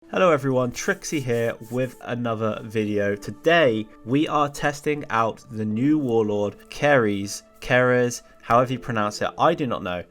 Hello everyone, Trixie here with another video. Today we are testing out the new warlord, Keres, however you pronounce it, I do not know.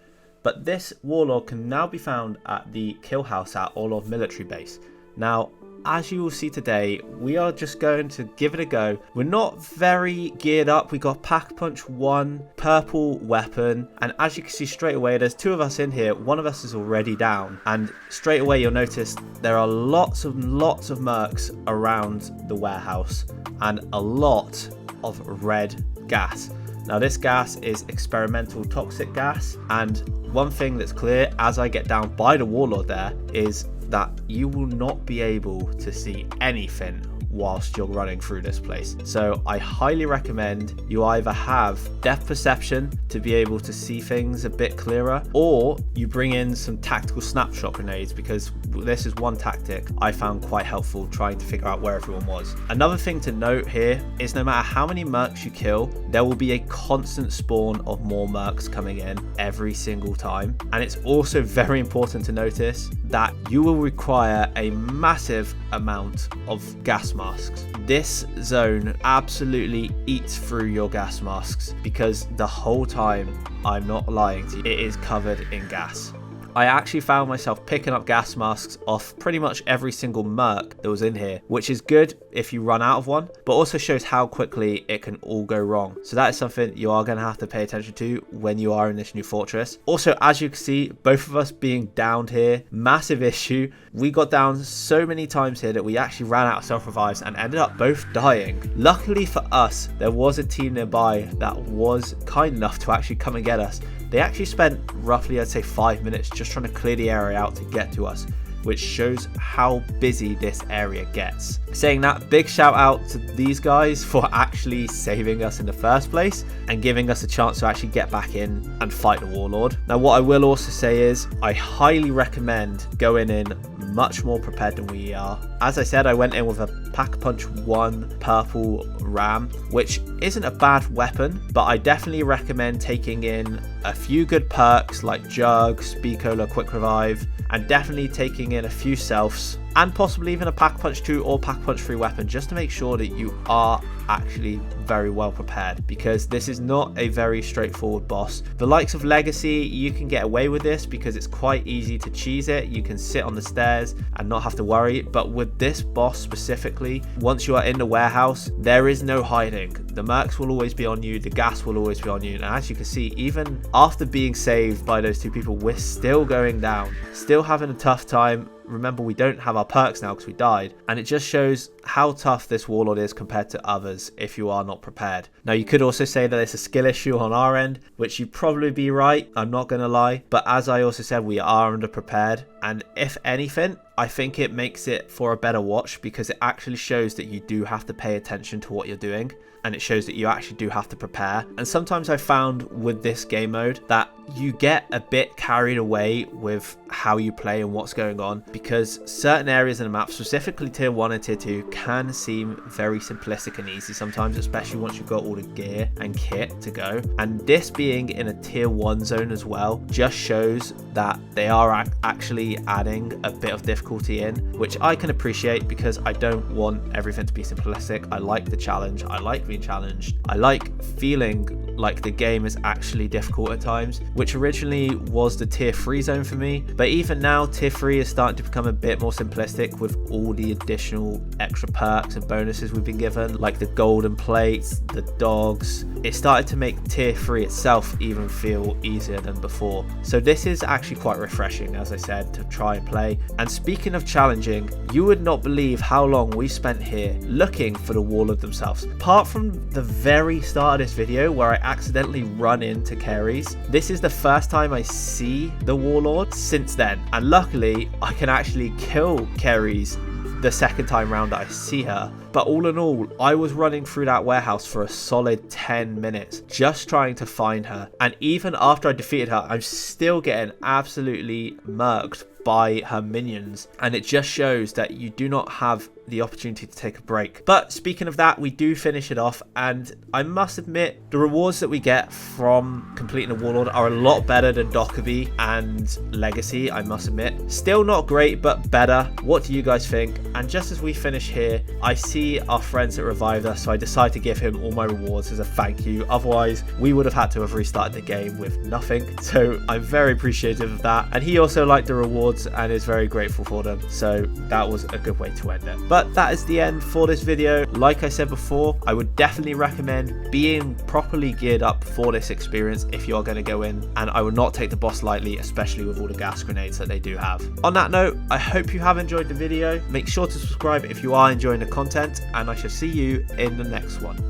But this warlord can now be found at the kill house at Warlord military base. Now, as you will see today, we are just going to give it a go. We're not very geared up. We got Pack Punch 1, purple weapon, and as you can see straight away, there's two of us in here. One of us is already down, and straight away you'll notice there are lots of mercs around the warehouse and a lot of red gas. Now this gas is experimental toxic gas, and one thing that's clear as I get down by the warlord there is that you will not be able to see anything whilst you're running through this place. So I highly recommend you either have depth perception to be able to see things a bit clearer, or you bring in some tactical snapshot grenades, because this is one tactic I found quite helpful trying to figure out where everyone was. Another thing to note here is no matter how many mercs you kill, there will be a constant spawn of more mercs coming in every single time. And it's also very important to notice that you will require a massive amount of gas masks. This zone absolutely eats through your gas masks, because the whole time, I'm not lying to you, it is covered in gas. I actually found myself picking up gas masks off pretty much every single merc that was in here, which is good if you run out of one, but also shows how quickly it can all go wrong. So that is something you are going to have to pay attention to when you are in this new fortress. Also, as you can see, both of us being downed here, massive issue. We got down so many times here that we actually ran out of self-revives and ended up both dying. Luckily for us, there was a team nearby that was kind enough to actually come and get us. They actually spent roughly, I'd say, 5 minutes just trying to clear the area out to get to us, which shows how busy this area gets. Saying that, big shout out to these guys for actually saving us in the first place and giving us a chance to actually get back in and fight the warlord. Now, what I will also say is I highly recommend going in much more prepared than we are. As I said, I went in with a Pack Punch 1 purple ram, which isn't a bad weapon, but I definitely recommend taking in a few good perks like Jug, Speed Cola, Quick Revive, and definitely taking in a few selfs, and possibly even a Pack Punch 2 or Pack Punch 3 weapon, just to make sure that you are actually very well prepared, because this is not a very straightforward boss. The likes of Legacy, you can get away with this because it's quite easy to cheese it. You can sit on the stairs and not have to worry, but with this boss specifically, once you are in the warehouse, there is no hiding. The mercs will always be on you, the gas will always be on you, and as you can see, even after being saved by those two people, we're still going down, still having a tough time. Remember, we don't have our perks now because we died, and it just shows how tough this warlord is compared to others if you are not prepared. Now, you could also say that it's a skill issue on our end, which you'd probably be right, I'm not going to lie, but as I also said, we are underprepared, and if anything, I think it makes it for a better watch, because it actually shows that you do have to pay attention to what you're doing, and it shows that you actually do have to prepare. And sometimes I found with this game mode that you get a bit carried away with how you play and what's going on, because certain areas in the map, specifically tier 1 and tier 2, can seem very simplistic and easy sometimes, especially once you've got all the gear and kit to go. And this being in a tier 1 zone as well just shows that they are actually adding a bit of difficulty in, which I can appreciate, because I don't want everything to be simplistic. I like the challenge, I like being challenged, I like feeling like the game is actually difficult at times, which originally was the tier 3 zone for me, but even now tier 3 is starting to become a bit more simplistic with all the additional extra perks and bonuses we've been given, like the golden plates, the dogs. It started to make tier 3 itself even feel easier than before, so this is actually quite refreshing, as I said, to try and play. And speaking of challenging, you would not believe how long we spent here looking for the warlord themselves. Apart from the very start of this video where I accidentally run into Keres, this is the first time I see the warlord since then, and luckily I can actually kill Keres the second time round that I see her, But all in all, I was running through that warehouse for a solid 10 minutes just trying to find her. And even after I defeated her, I'm still getting absolutely murked by her minions, and it just shows that you do not have the opportunity to take a break. But speaking of that, we do finish it off, and I must admit the rewards that we get from completing a Warlord are a lot better than Dockerby and Legacy, I must admit. Still not great, but better. What do you guys think? And just as we finish here, I see our friends that revived us, so I decide to give him all my rewards as a thank you. Otherwise, we would have had to have restarted the game with nothing. So I'm very appreciative of that. And he also liked the rewards and is very grateful for them, so that was a good way to end it. But that is the end for this video. Like I said before, I would definitely recommend being properly geared up for this experience if you are going to go in, and I would not take the boss lightly, especially with all the gas grenades that they do have. On that note, I hope you have enjoyed the video. Make sure to subscribe if you are enjoying the content, and I shall see you in the next one.